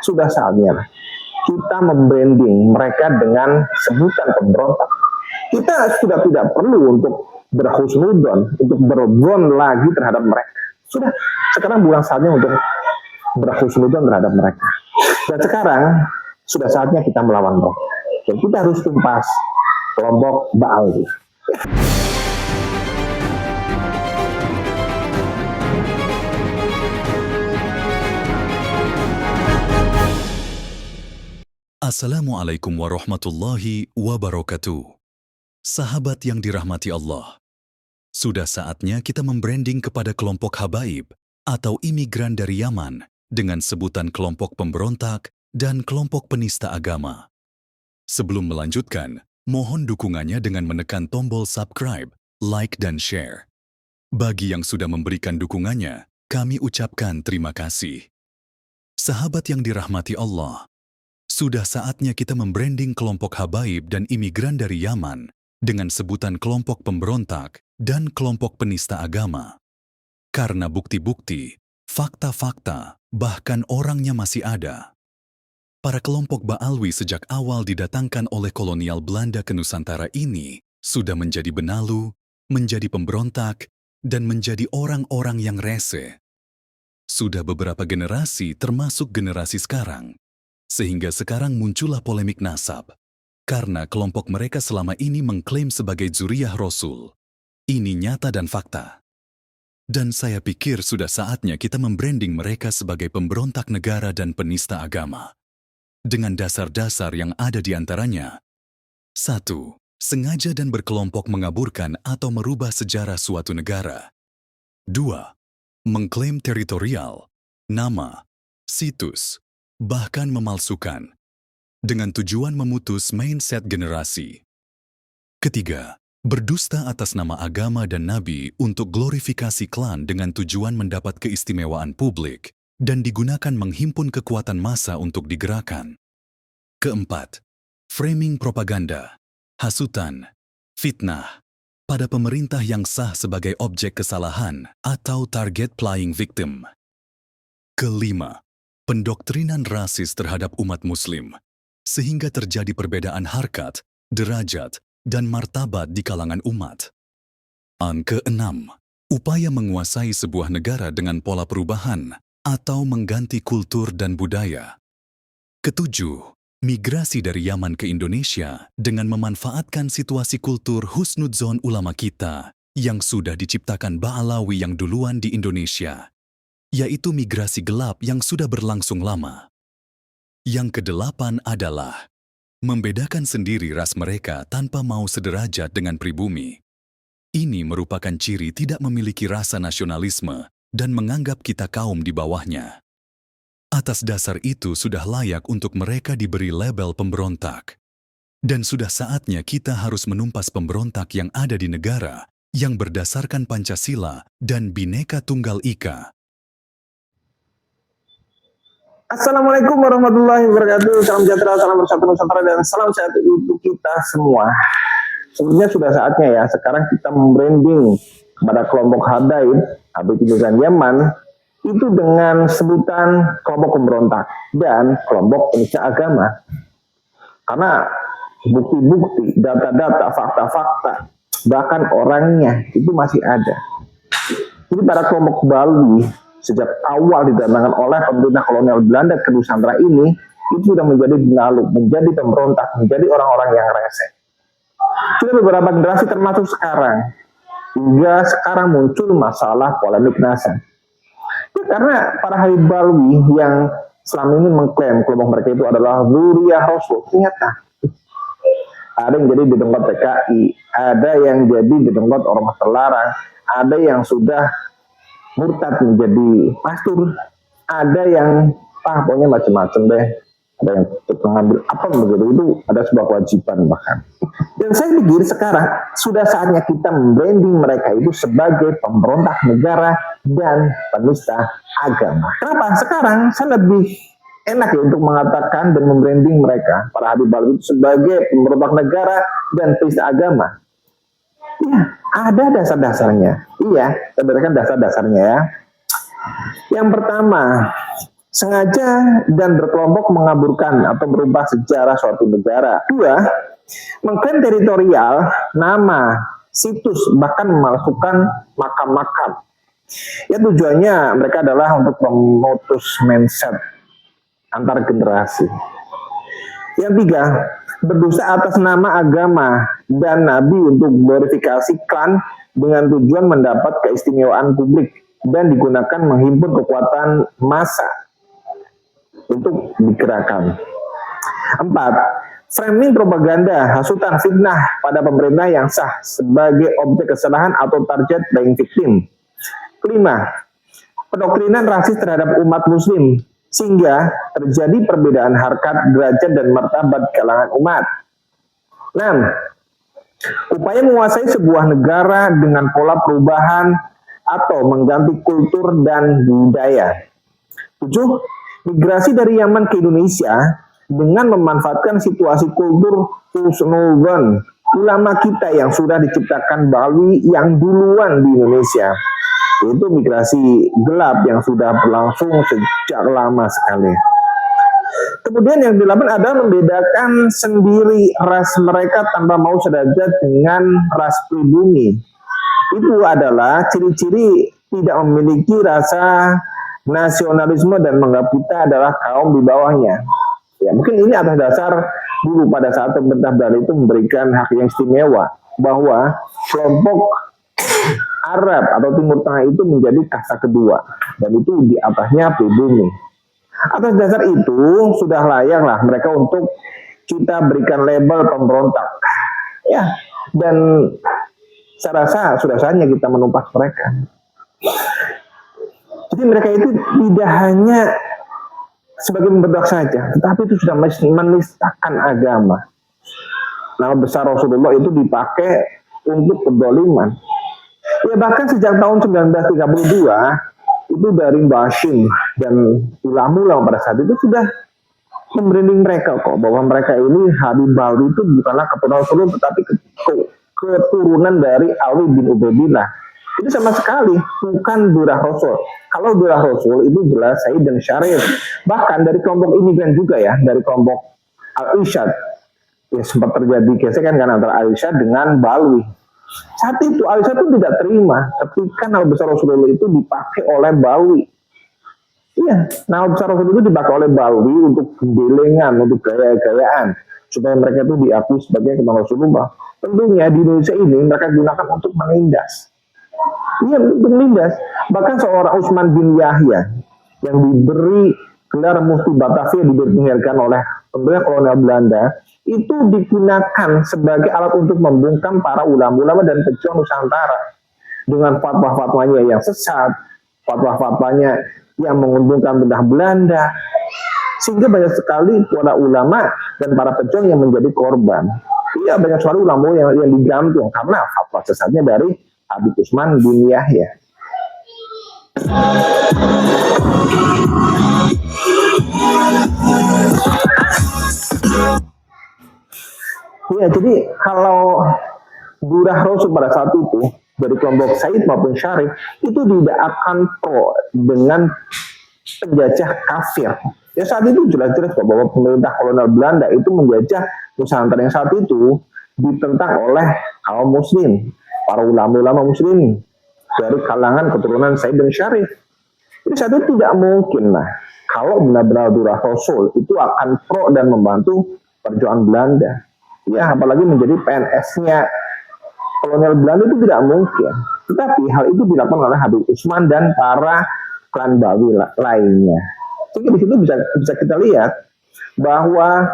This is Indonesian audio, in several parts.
sudah saatnya kita membranding mereka dengan sebutan pemberontak. Kita sudah tidak perlu untuk berhusnudon, untuk berzon lagi terhadap mereka. Sudah, sekarang bukan saatnya untuk berhusnudon terhadap mereka. Dan sekarang sudah saatnya kita melawan mereka. Dan kita harus tumpas kelompok Ba'alwi. Assalamualaikum warahmatullahi wabarakatuh. Sahabat yang dirahmati Allah, sudah saatnya kita membranding kepada kelompok habaib atau imigran dari Yaman dengan sebutan kelompok pemberontak dan kelompok penista agama. Sebelum melanjutkan, mohon dukungannya dengan menekan tombol subscribe, like, dan share. Bagi yang sudah memberikan dukungannya, kami ucapkan terima kasih. Sahabat yang dirahmati Allah, sudah saatnya kita membranding kelompok habaib dan imigran dari Yaman dengan sebutan kelompok pemberontak dan kelompok penista agama. Karena bukti-bukti, fakta-fakta, bahkan orangnya masih ada. Para kelompok Ba'alwi sejak awal didatangkan oleh kolonial Belanda ke Nusantara ini sudah menjadi benalu, menjadi pemberontak, dan menjadi orang-orang yang rese. Sudah beberapa generasi termasuk generasi sekarang. Sehingga sekarang muncullah polemik nasab. Karena kelompok mereka selama ini mengklaim sebagai zuriyah Rasul. Ini nyata dan fakta. Dan saya pikir sudah saatnya kita membranding mereka sebagai pemberontak negara dan penista agama. Dengan dasar-dasar yang ada di antaranya. 1. Sengaja dan berkelompok mengaburkan atau merubah sejarah suatu negara. 2. Mengklaim teritorial, nama, situs, bahkan memalsukan, dengan tujuan memutus mindset generasi. 3. Berdusta atas nama agama dan nabi untuk glorifikasi klan dengan tujuan mendapat keistimewaan publik dan digunakan menghimpun kekuatan massa untuk digerakkan. 4. Framing propaganda, hasutan, fitnah, pada pemerintah yang sah sebagai objek kesalahan atau target playing victim. 5. Pendoktrinan rasis terhadap umat muslim, sehingga terjadi perbedaan harkat, derajat, dan martabat di kalangan umat. 6. Upaya menguasai sebuah negara dengan pola perubahan atau mengganti kultur dan budaya. 7. Migrasi dari Yaman ke Indonesia dengan memanfaatkan situasi kultur husnudzon ulama kita yang sudah diciptakan Ba'alawi yang duluan di Indonesia, yaitu migrasi gelap yang sudah berlangsung lama. Yang ke-8 adalah membedakan sendiri ras mereka tanpa mau sederajat dengan pribumi. Ini merupakan ciri tidak memiliki rasa nasionalisme dan menganggap kita kaum di bawahnya. Atas dasar itu sudah layak untuk mereka diberi label pemberontak. Dan sudah saatnya kita harus menumpas pemberontak yang ada di negara yang berdasarkan Pancasila dan Bhinneka Tunggal Ika. Assalamualaikum warahmatullahi wabarakatuh. Salam sejahtera, salam bersatu Nusantara, dan salam sehat untuk kita semua. Sebenarnya sudah saatnya ya, sekarang kita membranding kepada kelompok habaib imigran Yaman itu dengan sebutan kelompok pemberontak dan kelompok penista agama. Karena bukti-bukti, data-data, fakta-fakta, bahkan orangnya itu masih ada. Jadi para kelompok Ba'alwi sejak awal didatangkan oleh pemerintah kolonial Belanda ke Nusantara ini, itu sudah menjadi benalu, menjadi pemberontak, menjadi orang-orang yang rese. Sudah beberapa generasi termasuk sekarang, hingga sekarang muncul masalah polemik nasab. Ya, karena para Habib Ba'alwi yang selama ini mengklaim kelompok mereka itu adalah zuriyah Rasul, ternyata ada yang jadi didengkot PKI, ada yang jadi didengkot ormas terlarang, ada yang sudah murtad menjadi pastor, ada yang pokoknya macam-macam deh, ada yang mengambil apa begitu, itu ada sebuah kewajiban bahkan. Dan saya pikir sekarang sudah saatnya kita membranding mereka itu sebagai pemberontak negara dan penista agama. Kenapa? Sekarang saya lebih enak ya untuk mengatakan dan membranding mereka para Habib Ba'alwi itu sebagai pemberontak negara dan penista agama. Ya, ada dasar-dasarnya. Iya, saya berikan dasar-dasarnya ya. Yang pertama, sengaja dan berkelompok mengaburkan atau merubah sejarah suatu negara. Dua, mengklaim teritorial, nama, situs, bahkan memalsukan makam-makam. Ya tujuannya mereka adalah untuk memutus mindset antar generasi. Yang tiga, berdosa atas nama agama dan nabi untuk glorifikasi klan dengan tujuan mendapat keistimewaan publik dan digunakan menghimpun kekuatan massa untuk digerakkan. Empat, framing propaganda, hasutan fitnah pada pemerintah yang sah sebagai objek kesalahan atau target playing victim. Kelima, pendoktrinan rasis terhadap umat muslim sehingga terjadi perbedaan harkat, derajat, dan martabat di kalangan umat. 6. Upaya menguasai sebuah negara dengan pola perubahan atau mengganti kultur dan budaya. 7. Migrasi dari Yaman ke Indonesia dengan memanfaatkan situasi kultur husnuzon ulama kita yang sudah diciptakan Bali yang duluan di Indonesia. Itu migrasi gelap yang sudah berlangsung sejak lama sekali. Kemudian yang ke-8 adalah membedakan sendiri ras mereka tanpa mau sederajat dengan ras pribumi. Itu adalah ciri-ciri tidak memiliki rasa nasionalisme dan menganggap kita adalah kaum di bawahnya. Ya, mungkin ini atas dasar dulu pada saat pemerintah Belanda itu memberikan hak yang istimewa bahwa kelompok Arab atau Timur Tengah itu menjadi kasta kedua dan itu di atasnya pribumi. Atas dasar itu sudah layaklah mereka untuk kita berikan label pemberontak. Ya, dan saya rasa sudah saatnya kita menumpas mereka. Jadi mereka itu tidak hanya sebagai pemberontak saja, tetapi itu sudah menistakan agama. Nama besar Rasulullah itu dipakai untuk kedoliman. Ya bahkan sejak tahun 1932 itu dari Mbah Hashim dan ulama-ulama pada saat itu sudah membranding mereka kok bahwa mereka ini Habib Bali itu bukanlah keturunan Rasulullah tetapi keturunan dari Ali bin Ubaidillah. Itu sama sekali bukan Durah Rasul. Kalau Durah Rasul itu jelas Said dan Syarif. Bahkan dari kelompok imigran juga ya, dari kelompok Al-Irsyad. Ya sempat terjadi gesekan kan antara Al-Irsyad dengan Balwi. Saat itu Aisyah pun tidak terima ketika nama besar Rasulullah itu dipakai oleh Balwi. Iya, nama besar Rasulullah itu dipakai oleh Balwi untuk gembelengan, untuk gaya-gayaan supaya mereka itu diakui sebagai keturunan Rasulullah. Tentunya di Indonesia ini mereka gunakan untuk menindas. Iya, untuk menindas. Bahkan seorang Utsman bin Yahya yang diberi gelar Mufti Batavia diberikan oleh pemerintah kolonial Belanda itu digunakan sebagai alat untuk membungkam para ulama-ulama dan pejuang Nusantara dengan fatwa-fatwanya yang sesat, fatwa-fatwanya yang menguntungkan pemerintah Belanda, sehingga banyak sekali para ulama dan para pejuang yang menjadi korban. Iya, banyak sekali ulama yang digantung karena fatwa sesatnya dari Habib Utsman bin Yahya. Ya, jadi kalau Durah Rasul pada saat itu dari kelompok Said maupun Syarif itu tidak akan pro dengan penjajah kafir. Ya saat itu jelas-jelas bahwa pemerintah kolonial Belanda itu menjajah Nusantara yang saat itu ditentang oleh kaum muslim, para ulama-ulama muslim dari kalangan keturunan Said dan Syarif. Jadi saat itu tidak mungkin lah kalau benar-benar Durah Rasul itu akan pro dan membantu perjuangan Belanda. Ya, apalagi menjadi PNS-nya kolonial Belanda itu tidak mungkin. Tetapi hal itu dilakukan oleh Habib Utsman dan para klan Bawi lainnya. Jadi di situ bisa kita lihat bahwa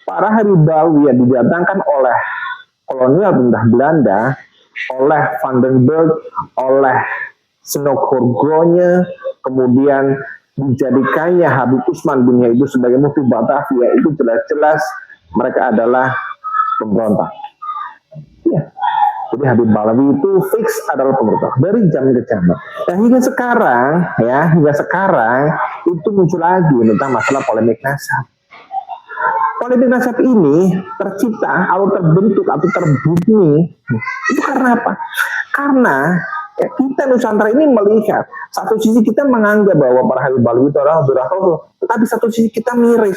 para Habib Bawi yang didatangkan oleh kolonial pemerintah Belanda, oleh Vandenberg, oleh Snokkorgronye, kemudian dijadikannya Habib Utsman bin Yahya itu sebagai Mufti Batavia, itu jelas-jelas mereka adalah pemberontak. Ya. Jadi Habib Balawi itu fix adalah pemberontak dari zaman ke zaman. Dan hingga sekarang itu muncul lagi tentang masalah polemik nasab. Polemik nasab ini tercipta atau terbentuk atau terbunyi itu karena apa? Karena Ya, kita Nusantara ini melihat, satu sisi kita menganggap bahwa para Habib Alwi itu adalah Abdurrah Rasul, tetapi satu sisi kita miris.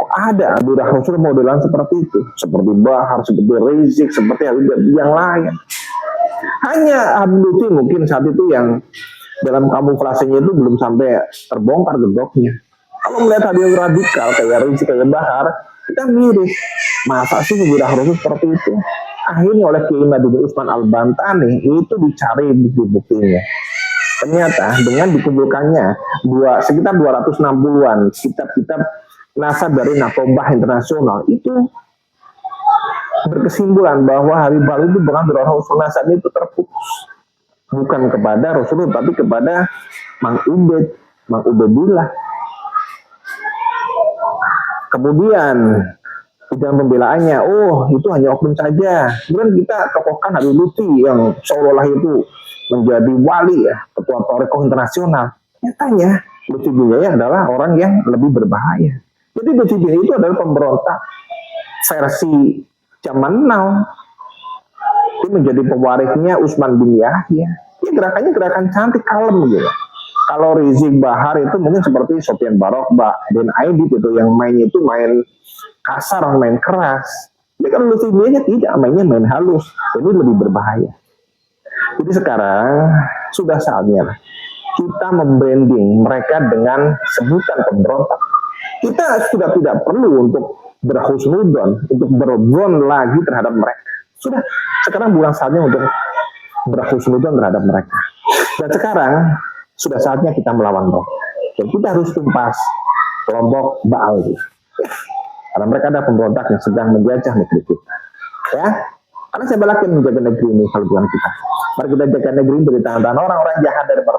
Kok ada Abdurrah Rasul modelan seperti itu? Seperti Bahar, seperti Rizik, seperti Habib yang lain. Hanya Habib Lutfi mungkin saat itu yang dalam kamuflasenya itu belum sampai terbongkar gedoknya. Kalau melihat Habib radikal kayak Rizik, kayak Bahar, kita miris. Masa sih Abdurrah Rasul seperti itu? Akhirnya oleh Kiai Madudin Usman Al-Bantani itu dicari bukti-buktinya. Ternyata dengan dikumpulkannya sekitar 260-an kitab-kitab nasab dari Nakobah Internasional itu berkesimpulan bahwa Habib Alwi itu bukan Abdurrah Rasul, nasabnya itu terputus. Bukan kepada Rasulullah, tapi kepada Mang Ubedillah. Kemudian di dalam pembelaannya, oh itu hanya oknum saja. Kemudian kita tokohkan Habib Lutfi yang seolah-olah itu menjadi wali ya, ketua Torekoh internasional. Nyatanya Lutfi bin Yahya adalah orang yang lebih berbahaya. Jadi Lutfi bin Yahya itu adalah pemberontak versi zaman now. Dia menjadi pewarisnya Utsman bin Yahya. Ini gerakannya gerakan cantik, kalem gitu. Kalau Rizik Bahar itu mungkin seperti Sofyan Barokba dan Aidit itu yang mainnya itu main kasar, main keras. Tapi kalau Lutfi bin Yahya tidak, mainnya main halus. Ini lebih berbahaya. Jadi sekarang sudah saatnya kita membranding mereka dengan sebutan pemberontak. Kita sudah tidak perlu untuk berhusnudon, untuk berzon lagi terhadap mereka. Sudah, sekarang bukan saatnya untuk berhusnudon terhadap mereka. Dan sekarang sudah saatnya kita melawan mereka. Dan kita harus tumpas kelompok Ba'alwi. Karena mereka ada pemberontak yang sedang menjajah negeri kita. Ya, karena saya balakin menjaga negeri ini kalau bukan kita. Mari kita jaga negeri dari tangan-tangan orang-orang jahat dari para